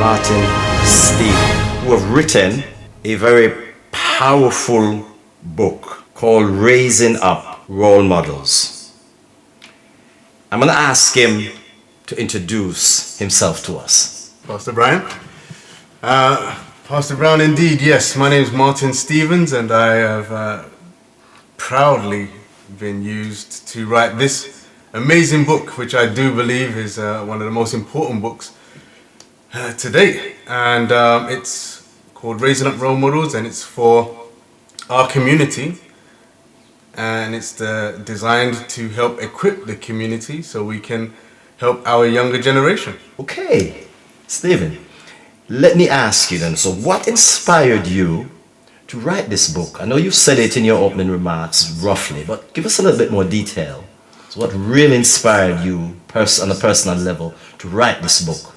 Martin Stevens, who have written a very powerful book called Raising Up Role Models. I'm going to ask him to introduce himself to us. Pastor Brian? Pastor Brown, indeed, yes. My name is Martin Stevens, and I have proudly been used to write this amazing book, which I do believe is one of the most important books to date. And it's called Raising Up Role Models, and it's for our community. And it's designed to help equip the community so we can help our younger generation. Okay, Stephen, let me ask you then, so what inspired you to write this book? I know you said it in your opening remarks roughly, but give us a little bit more detail. So what really inspired you on a personal level to write this book?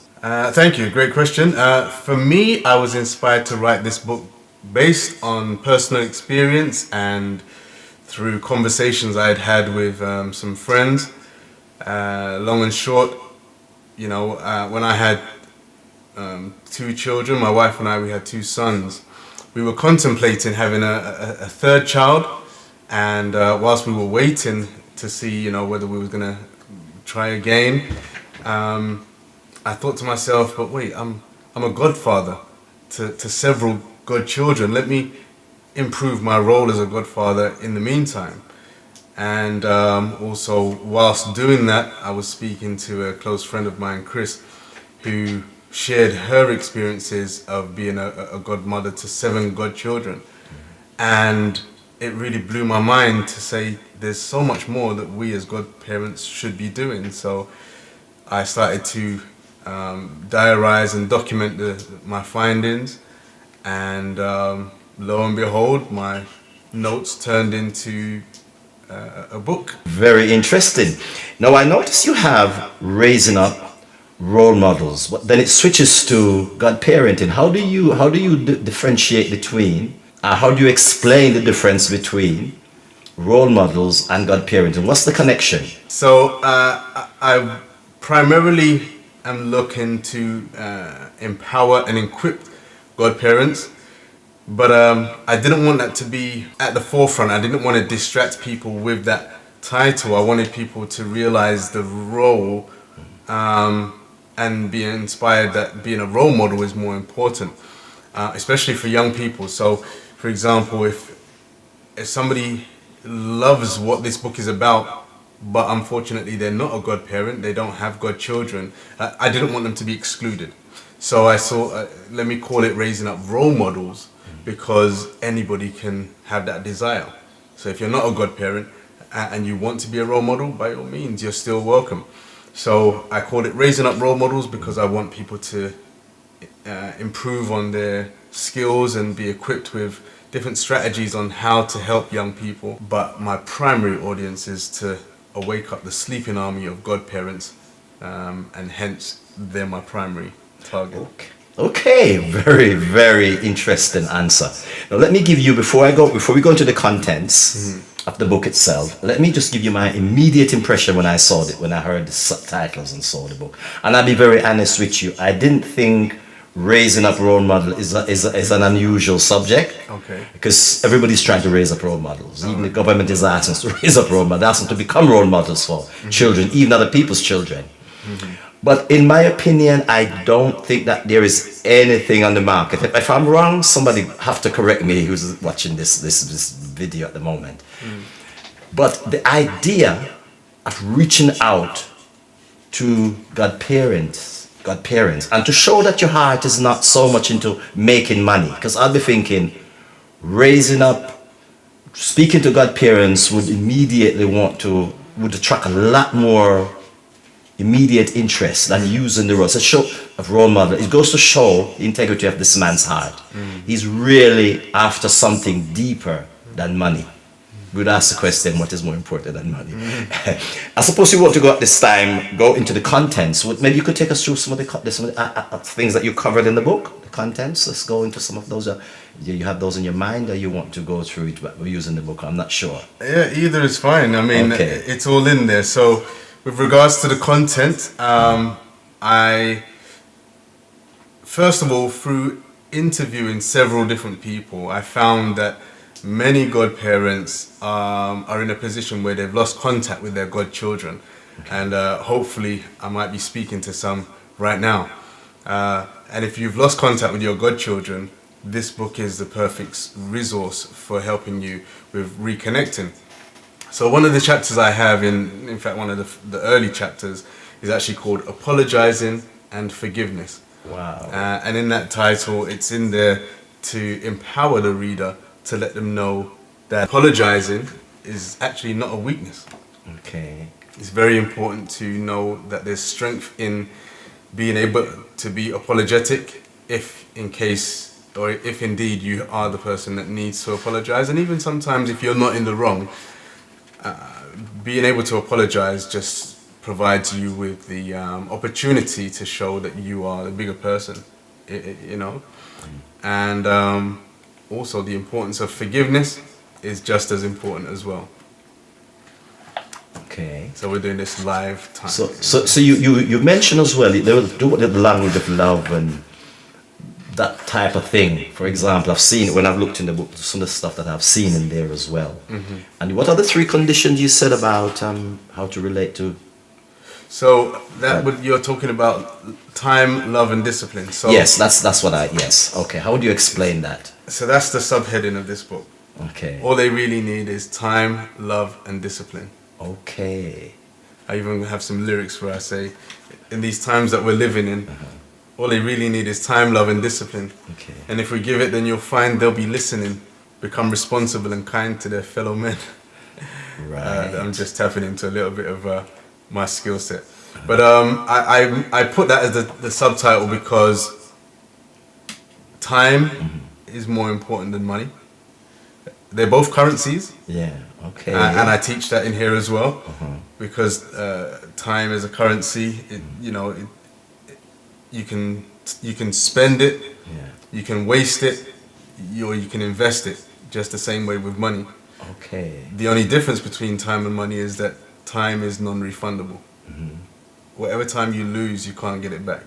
Thank you, great question. For me, I was inspired to write this book based on personal experience and through conversations I had had with some friends. Long and short, you know, when I had 2 children, my wife and I, we had 2 sons. We were contemplating having a third child, and whilst we were waiting to see, you know, whether we were gonna try again, I thought to myself, but wait, I'm a godfather to several godchildren. Let me improve my role as a godfather in the meantime. And also, whilst doing that, I was speaking to a close friend of mine, Chris, who shared her experiences of being a godmother to 7 godchildren. And it really blew my mind to say there's so much more that we as godparents should be doing. So I started to diarize and document my findings, and lo and behold, my notes turned into a book. Very interesting. Now I notice you have Raising Up Role Models, but then it switches to godparenting. How do you differentiate between, how do you explain the difference between role models and godparenting? What's the connection? So I primarily am looking to empower and equip godparents, but I didn't want that to be at the forefront. I didn't want to distract people with that title. I wanted people to realize the role and be inspired that being a role model is more important, especially for young people. So, for example, if somebody loves what this book is about, but unfortunately they're not a godparent, they don't have godchildren, I didn't want them to be excluded. So I thought, let me call it Raising Up Role Models, because anybody can have that desire. So if you're not a godparent and you want to be a role model, by all means, you're still welcome. So I called it Raising Up Role Models because I want people to improve on their skills and be equipped with different strategies on how to help young people. But my primary audience is to awake up the sleeping army of godparents, and hence they're my primary target. Okay, very, very interesting answer. Now let me give you, before we go into the contents of the book itself, let me just give you my immediate impression when I saw it, when I heard the subtitles and saw the book. And I'll be very honest with you, I didn't think raising up role model is an unusual subject. Okay. Because everybody's trying to raise up role models. Even the government is asking us to raise up role models, they're asking to become role models for children, even other people's children. But in my opinion, I don't think that there is anything on the market. If I'm wrong, somebody have to correct me who's watching this video at the moment. But the idea of reaching out to godparents, and to show that your heart is not so much into making money, because I'll be thinking, raising up, speaking to godparents would immediately would attract a lot more immediate interest than using the role. It's a show of role model. It goes to show the integrity of this man's heart. He's really after something deeper than money. We'd ask the question, what is more important than money? I suppose you want to go at this time, go into the contents. Maybe you could take us through some of the things that you covered in the book, the contents. Let's go into some of those. You have those in your mind, or you want to go through it using the book? I'm not sure. Yeah, either is fine. I mean, it's all in there. So with regards to the content, I first of all, through interviewing several different people, I found that many godparents are in a position where they've lost contact with their godchildren. And hopefully I might be speaking to some right now. And if you've lost contact with your godchildren, this book is the perfect resource for helping you with reconnecting. So one of the chapters I have in fact, one of the early chapters is actually called Apologizing and Forgiveness. Wow. And in that title, it's in there to empower the reader to let them know that apologizing is actually not a weakness. Okay. It's very important to know that there's strength in being able to be apologetic if indeed you are the person that needs to apologize. And even sometimes if you're not in the wrong, being able to apologize just provides you with the opportunity to show that you are the bigger person, you know. And also the importance of forgiveness is just as important as well. Okay. So we're doing this live time. So you mentioned as well, they will do the language of love and that type of thing. For example, I've seen, when I've looked in the book, some of the stuff that I've seen in there as well. Mm-hmm. And what are the 3 conditions you said about how to relate to? So you're talking about time, love, and discipline. So yes, that's what yes. Okay, how do you explain that? So that's the subheading of this book. Okay. All they really need is time, love, and discipline. Okay. I even have some lyrics where I say, in these times that we're living in, all they really need is time, love, and discipline. Okay. And if we give it, then you'll find they'll be listening, become responsible and kind to their fellow men. Right. I'm just tapping into a little bit of my skill set. But I put that as the subtitle because time is more important than money. They're both currencies. Yeah. Okay. And I teach that in here as well, because time is a currency. You can spend it, you can waste it, or you can invest it. Just the same way with money. Okay. The only difference between time and money is that time is non-refundable. Mm-hmm. Whatever time you lose, you can't get it back.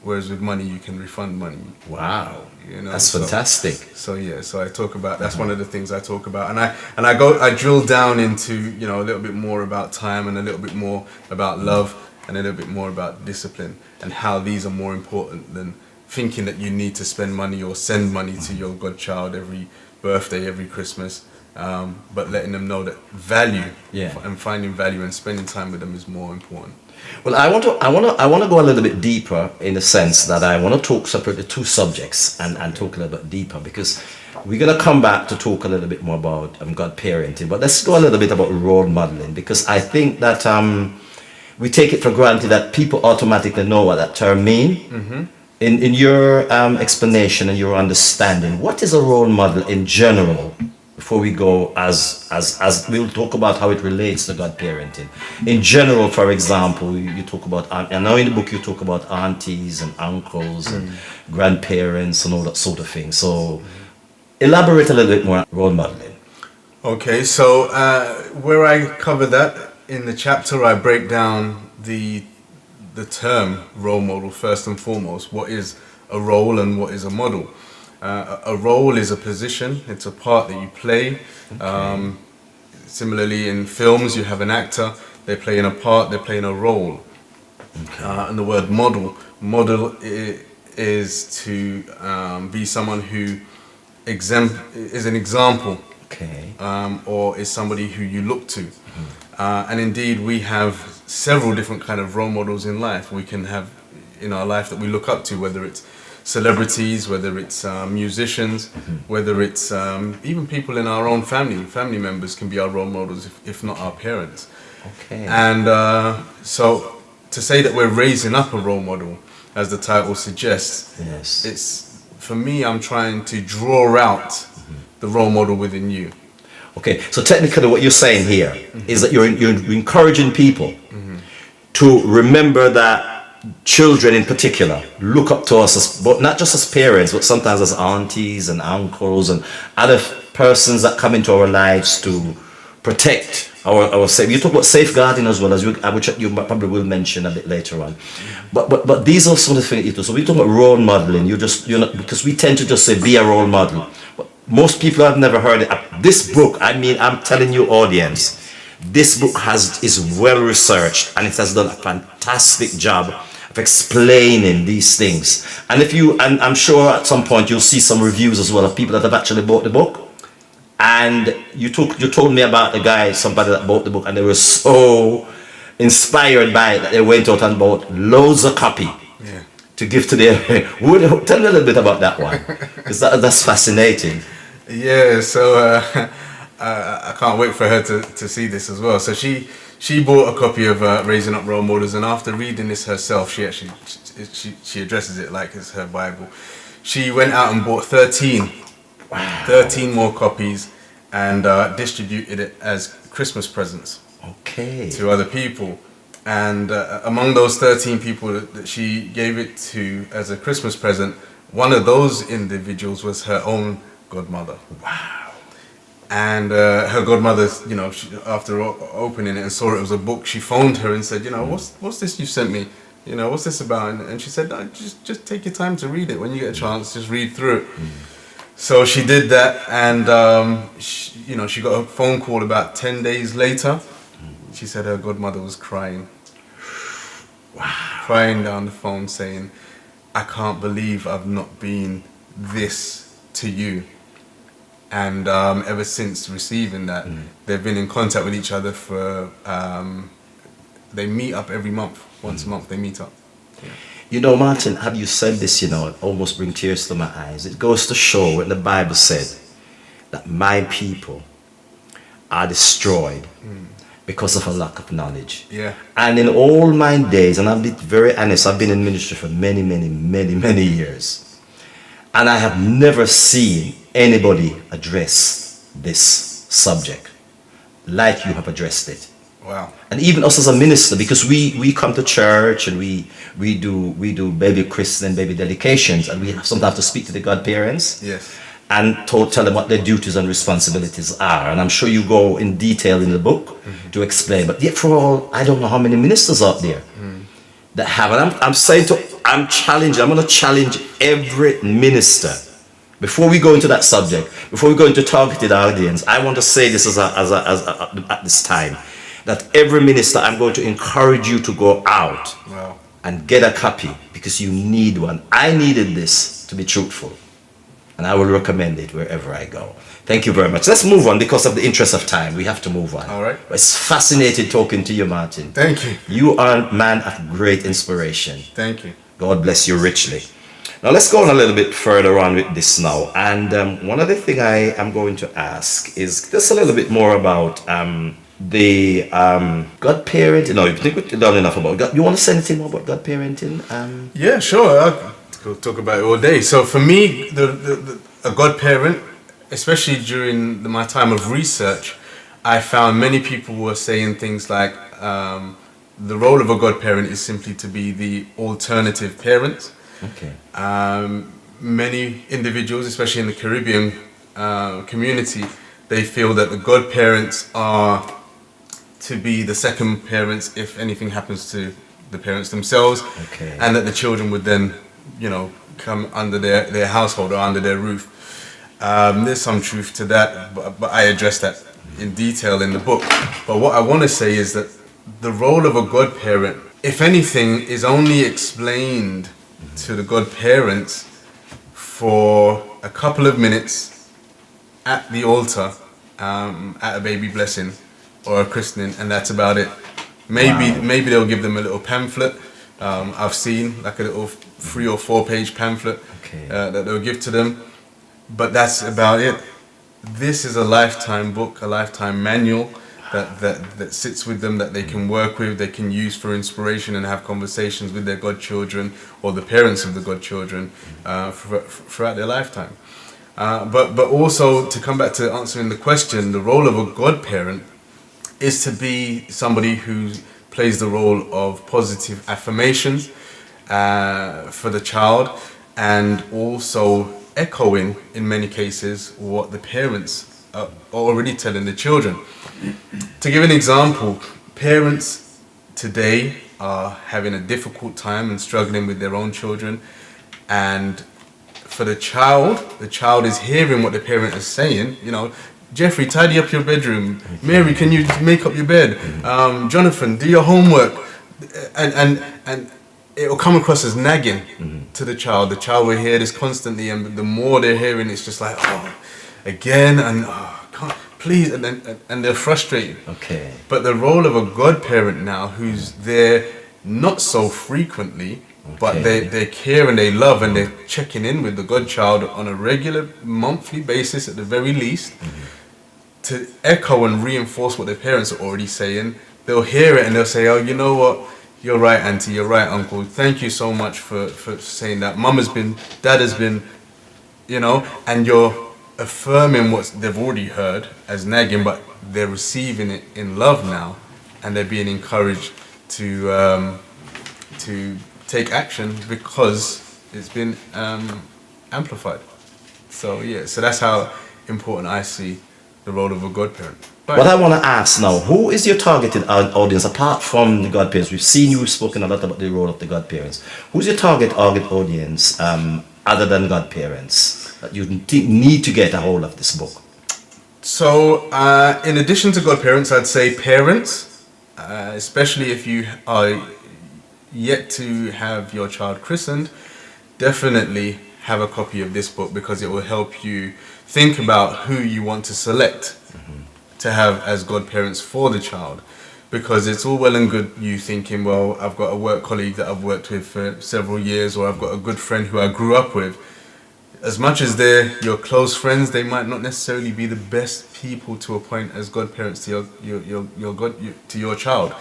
Whereas with money, you can refund money. Wow. You know, that's fantastic. So I talk about, that's one of the things I talk about. And I drill down into, a little bit more about time and a little bit more about love and a little bit more about discipline and how these are more important than thinking that you need to spend money or send money to your godchild every birthday, every Christmas. But letting them know that value and finding value and spending time with them is more important. Well, I want to go a little bit deeper in the sense that I want to talk separate the 2 subjects and talk a little bit deeper, because we're going to come back to talk a little bit more about godparenting. But let's go a little bit about role modeling, because I think that we take it for granted that people automatically know what that term means. Mm-hmm. In your explanation and your understanding, what is a role model in general? Before we go, as we'll talk about how it relates to godparenting. In general, for example, you talk about, I know in the book you talk about aunties and uncles and grandparents and all that sort of thing. So elaborate a little bit more on role modeling. Okay, so where I cover that in the chapter, I break down the term role model first and foremost. What is a role and what is a model? A role is a position, it's a part that you play. Okay. Similarly, in films, you have an actor, they're playing a part, they're playing a role. Okay. And the word model is to be someone who is an example, okay. Or is somebody who you look to. And indeed, we have several different kind of role models in life. We can have in our life that we look up to, whether it's celebrities, whether it's musicians, whether it's even people in our own family members can be our role models, if not our parents. Okay. And so to say that we're raising up a role model, as the title suggests, yes, it's, for me, I'm trying to draw out the role model within you. Okay, so technically what you're saying here is that you're encouraging people to remember that children in particular look up to us, but not just as parents, but sometimes as aunties and uncles and other persons that come into our lives to protect Our safe. You talk about safeguarding as well as which you probably will mention a bit later on. But these are some of the things you do. So we talk about role modeling. Because we tend to just say be a role model. But most people have never heard it. This book, I mean, I'm telling you, audience, this book is well researched and it has done a fantastic job of explaining these things. And I'm sure at some point you'll see some reviews as well of people that have actually bought the book. And you told me about somebody that bought the book, and they were so inspired by it that they went out and bought loads of copy to give to their. Tell me a little bit about that one, because that's fascinating. Yeah, so I can't wait for her to see this as well. So she bought a copy of Raising Up Role Models, and after reading this herself, she addresses it like it's her Bible. She went out and bought 13 more copies and distributed it as Christmas presents to other people. And among those 13 people that she gave it to as a Christmas present, one of those individuals was her own godmother. Wow. And her godmother, after opening it and saw it was a book, she phoned her and said, what's this you sent me? What's this about? And she said, no, just take your time to read it. When you get a chance, just read through it. So she did that, and she got a phone call about 10 days later. She said her godmother was crying. Wow. Crying down the phone saying, I can't believe I've not been this to you. And ever since receiving that, they've been in contact with each other for, they meet up every month. Once a month they meet up. Yeah. Martin, have you said this, it almost brings tears to my eyes. It goes to show when the Bible said that my people are destroyed because of a lack of knowledge. Yeah. And in all my days, and I'll be very honest, I've been in ministry for many, many, many, many years. And I have never seen anybody address this subject like you have addressed it. Wow. And even us as a minister, because we come to church and we do baby christening, baby dedications, and we sometimes have to speak to the godparents. Yes. And tell them what their duties and responsibilities are. And I'm sure you go in detail in the book to explain. But yet for all, I don't know how many ministers out there that have. And I'm going to challenge every minister. Before we go into that subject, before we go into targeted audience, I want to say this at this time, that every minister, I'm going to encourage you to go out and get a copy, because you need one. I needed this, to be truthful, and I will recommend it wherever I go. Thank you very much. Let's move on because of the interest of time. We have to move on. All right. It's fascinating talking to you, Martin. Thank you. You are a man of great inspiration. Thank you. God bless you richly. Now let's go on a little bit further on with this now. And one other thing I am going to ask is just a little bit more about the godparenting. No, you think we've done enough about God. You want to say anything more about godparenting? Yeah, sure. I could talk about it all day. So for me, a godparent, especially during my time of research, I found many people were saying things like the role of a godparent is simply to be the alternative parent. Okay. Many individuals, especially in the Caribbean community, they feel that the godparents are to be the second parents if anything happens to the parents themselves, and that the children would then, come under their household or under their roof. There's some truth to that, but I address that in detail in the book. But what I want to say is that the role of a godparent, if anything, is only explained to the godparents for a couple of minutes at the altar, at a baby blessing or a christening, and that's about it. Maybe they'll give them a little pamphlet. I've seen like a little 3 or 4 page pamphlet that they'll give to them, but that's about it. This is a lifetime book, a lifetime manual that sits with them, that they can work with, they can use for inspiration and have conversations with their godchildren or the parents of the godchildren throughout their lifetime. But also, to come back to answering the question, the role of a godparent is to be somebody who plays the role of positive affirmations for the child, and also echoing in many cases what the parents are already telling the children. To give an example, parents today are having a difficult time and struggling with their own children, and for the child is hearing what the parent is saying. You know, Jeffrey, tidy up your bedroom. Mary, can you make up your bed? Jonathan, do your homework. And it will come across as nagging to the child. The child will hear this constantly, and the more they're hearing, it's just like, oh, again, and oh, can't, please, and they're frustrated. Okay. But the role of a godparent now, who's there not so frequently, but they care and they love and they're checking in with the godchild on a regular monthly basis at the very least, to echo and reinforce what their parents are already saying. They'll hear it and they'll say, oh, you know what? You're right, auntie. You're right, uncle. Thank you so much for saying that. Mum has been, dad has been, you know, and you're affirming what they've already heard as nagging, but they're receiving it in love now, and they're being encouraged to take action because it's been amplified. So yeah, so that's how important I see the role of a godparent. What I want to ask now, who is your targeted audience apart from the godparents? We've seen you've spoken a lot about the role of the godparents. Who's your target audience other than godparents that you need to get a hold of this book? So in addition to godparents, I'd say parents, especially if you are yet to have your child christened, definitely have a copy of this book because it will help you think about who you want to select to have as godparents for the child. Because it's all well and good you thinking, well, I've got a work colleague that I've worked with for several years, or I've got a good friend who I grew up with. As much as they're your close friends, they might not necessarily be the best people to appoint as godparents to your child.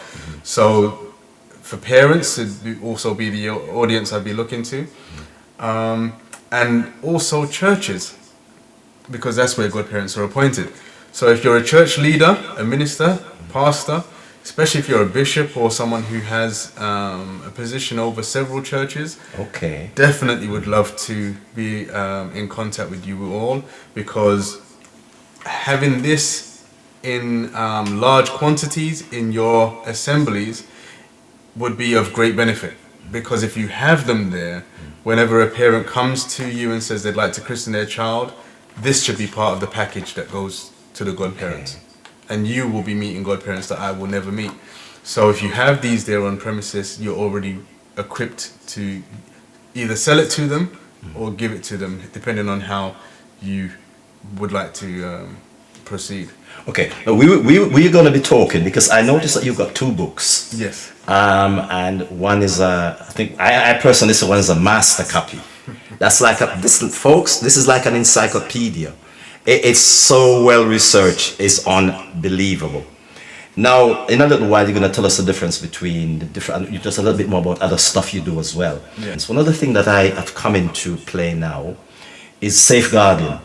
So for parents, it'd also be the audience I'd be looking to. And also churches, because that's where godparents are appointed. So if you're a church leader, a minister, pastor, especially if you're a bishop or someone who has a position over several churches, definitely would love to be in contact with you all, because having this in large quantities in your assemblies would be of great benefit. Because if you have them there, whenever a parent comes to you and says they'd like to christen their child, this should be part of the package that goes to the godparents. And you will be meeting godparents that I will never meet. So if you have these there on premises, you're already equipped to either sell it to them or give it to them, depending on how you would like to proceed. Okay, we're going to be talking because I noticed that you've got two books. Yes. And one is I think I personally say one is a master copy. That's like folks. This is like an encyclopedia. It's so well researched. It's unbelievable. Now, in a little while, you're going to tell us the difference between the different. Just a little bit more about other stuff you do as well. Yeah. So one other thing that I have come into play now is safeguarding.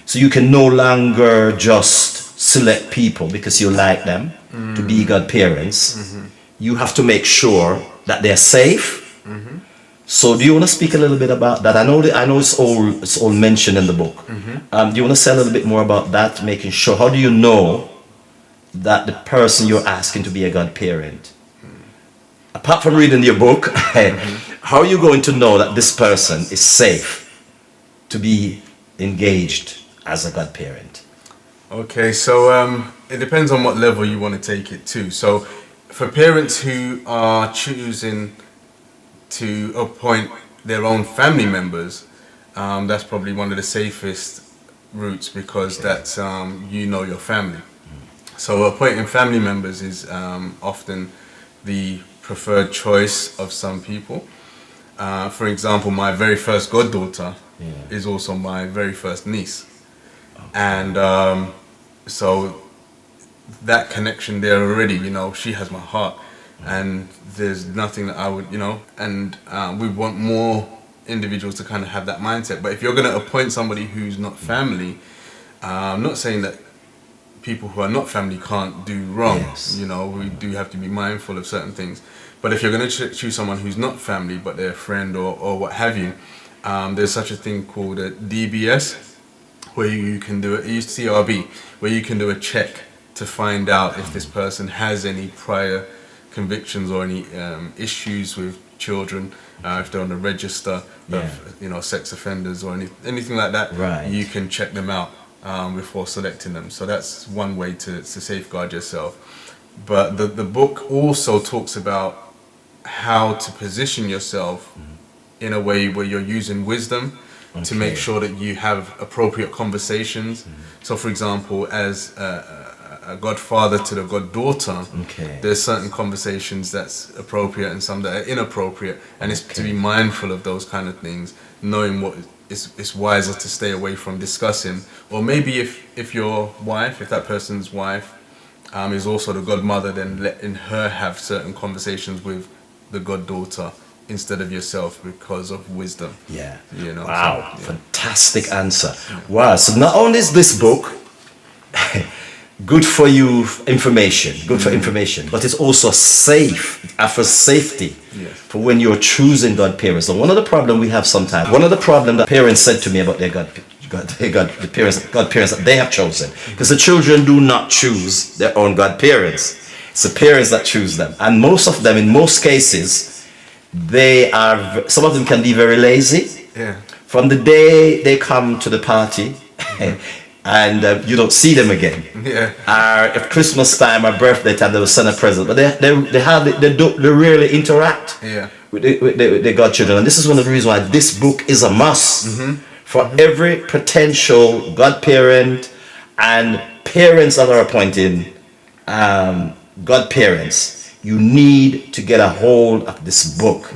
So you can no longer just select people because you like them to be godparents. You have to make sure that they're safe. So do you want to speak a little bit about that? I know it's all mentioned in the book. Do you want to say a little bit more about that, making sure, how do you know that the person you're asking to be a godparent, apart from reading your book, how are you going to know that this person is safe to be engaged as a godparent? Okay, so it depends on what level you want to take it to. So for parents who are choosing to appoint their own family members, that's probably one of the safest routes, because that's you know your family. So appointing family members is often the preferred choice of some people. For example, my very first goddaughter is also my very first niece. And so that connection there already, you know, she has my heart. And there's nothing that I would, you know, and we want more individuals to kind of have that mindset. But if you're going to appoint somebody who's not family, I'm not saying that people who are not family can't do wrong. Yes. You know, we do have to be mindful of certain things. But if you're going to choose someone who's not family, but they're a friend or what have you, there's such a thing called a DBS. where you can do it. Use CRB, where you can do a check to find out if this person has any prior convictions or any issues with children. If they're on the register of sex offenders or anything like that, Right. you can check them out before selecting them. So that's one way to safeguard yourself. But the book also talks about how to position yourself in a way where you're using wisdom to make sure that you have appropriate conversations. So, for example, as a godfather to the goddaughter, there's certain conversations that's appropriate and some that are inappropriate, and it's to be mindful of those kind of things, knowing what it's wiser to stay away from discussing. Or maybe if your wife, if that person's wife is also the godmother, then letting her have certain conversations with the goddaughter instead of yourself because of wisdom. Yeah. So, Wow. Fantastic answer. Wow. So not only is this book good for you information, but it's also safe. It offers safety for when you're choosing godparents. And one of the problems we have sometimes, one of the problems that parents said to me about their godparents that they have chosen, because the children do not choose their own godparents. It's the parents that choose them. And most of them, in most cases, some of them can be very lazy. Yeah. From the day they come to the party and you don't see them again. Yeah. If Christmas time or birthday time they will send a present, but they rarely interact with the godchildren. And this is one of the reasons why this book is a must for every potential godparent and parents that are appointing godparents. You need to get a hold of this book.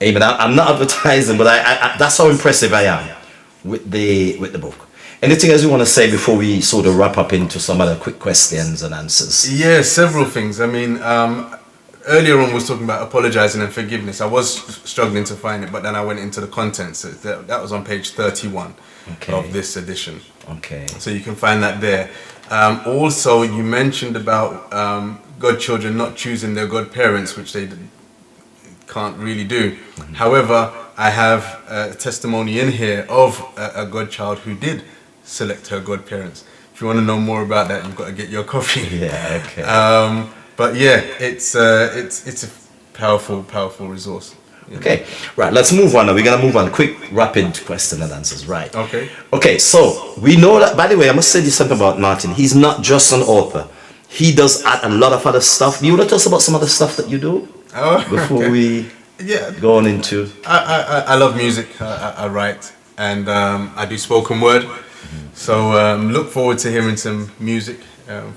Amen. I'm not advertising, but I that's how impressive I am with the book. Anything else you want to say before we sort of wrap up into some other quick questions and answers? Yeah, several things. I mean, earlier on we was talking about apologizing and forgiveness. I was struggling to find it, but then I went into the contents. So that was on page 31 of this edition. Okay. So you can find that there. Also, you mentioned about godchildren not choosing their godparents, which they can't really do. However, I have a testimony in here of a godchild who did select her godparents. If you want to know more about that, you've got to get your coffee. Yeah, okay. But yeah, it's a powerful resource. Okay, right, let's move on now. We're going to move on. Quick, rapid question and answers, right? Okay, so we know that, by the way, I must say this something about Martin. He's not just an author. He does add a lot of other stuff. Do you want to tell us about some of the stuff that you do before we go on into... I love music. I write and I do spoken word. So look forward to hearing some music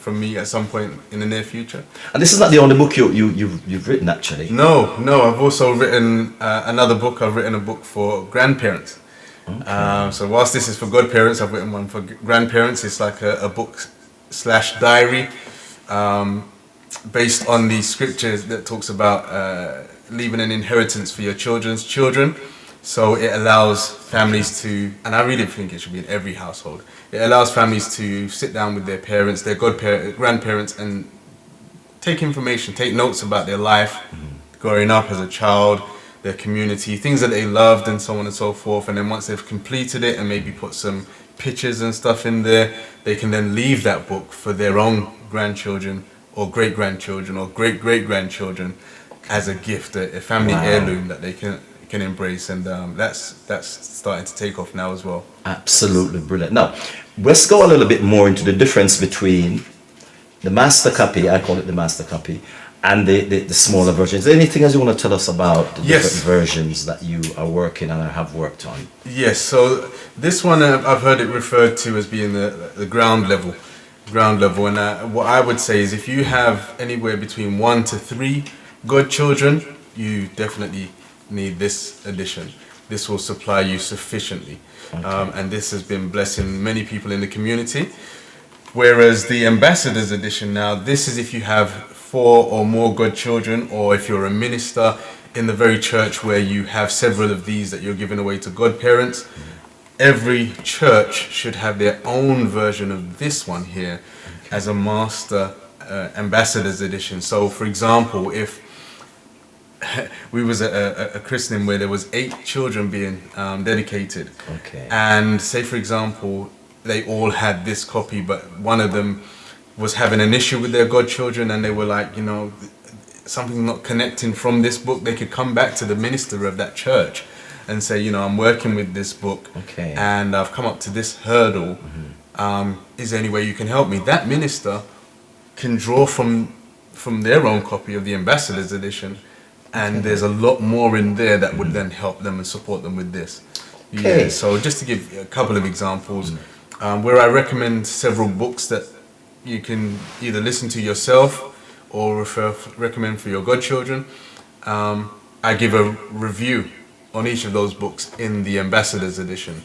from me at some point in the near future. And this is not the only book you've written, actually. No, I've also written another book. I've written a book for grandparents. So whilst this is for godparents, I've written one for grandparents. It's like a book/diary based on the scriptures that talks about leaving an inheritance for your children's children. So it allows families to, and I really think it should be in every household, it allows families to sit down with their parents, their grandparents, and take information, take notes about their life, growing up as a child, their community, things that they loved, and so on and so forth. And then once they've completed it and maybe put some pictures and stuff in there, they can then leave that book for their own grandchildren or great-grandchildren or great-great-grandchildren as a gift, a family heirloom that they can embrace. And that's starting to take off now as well. Absolutely brilliant. Now, let's go a little bit more into the difference between the master copy, I call it the master copy, and the smaller versions. Anything else you want to tell us about the different versions that you are working on or have worked on? Yes, so this one I've heard it referred to as being the ground level. And what I would say is if you have anywhere between 1 to 3 godchildren, you definitely need this edition. This will supply you sufficiently. And this has been blessing many people in the community. Whereas the Ambassadors edition now, this is if you have 4 or more godchildren, or if you're a minister in the very church where you have several of these that you're giving away to godparents. Every church should have their own version of this one here as a master Ambassadors edition. So for example, if we was a christening where there was 8 children being dedicated, and say for example they all had this copy, but one of them was having an issue with their godchildren, and they were like, you know, something not connecting from this book. They could come back to the minister of that church and say, you know, I'm working with this book, Okay. and I've come up to this hurdle. Is there any way you can help me? That minister can draw from their own copy of the Ambassador's Edition, and there's a lot more in there that would then help them and support them with this. Okay. Yeah, so just to give a couple of examples, where I recommend several books that you can either listen to yourself or recommend for your godchildren, I give a review on each of those books in the Ambassador's Edition.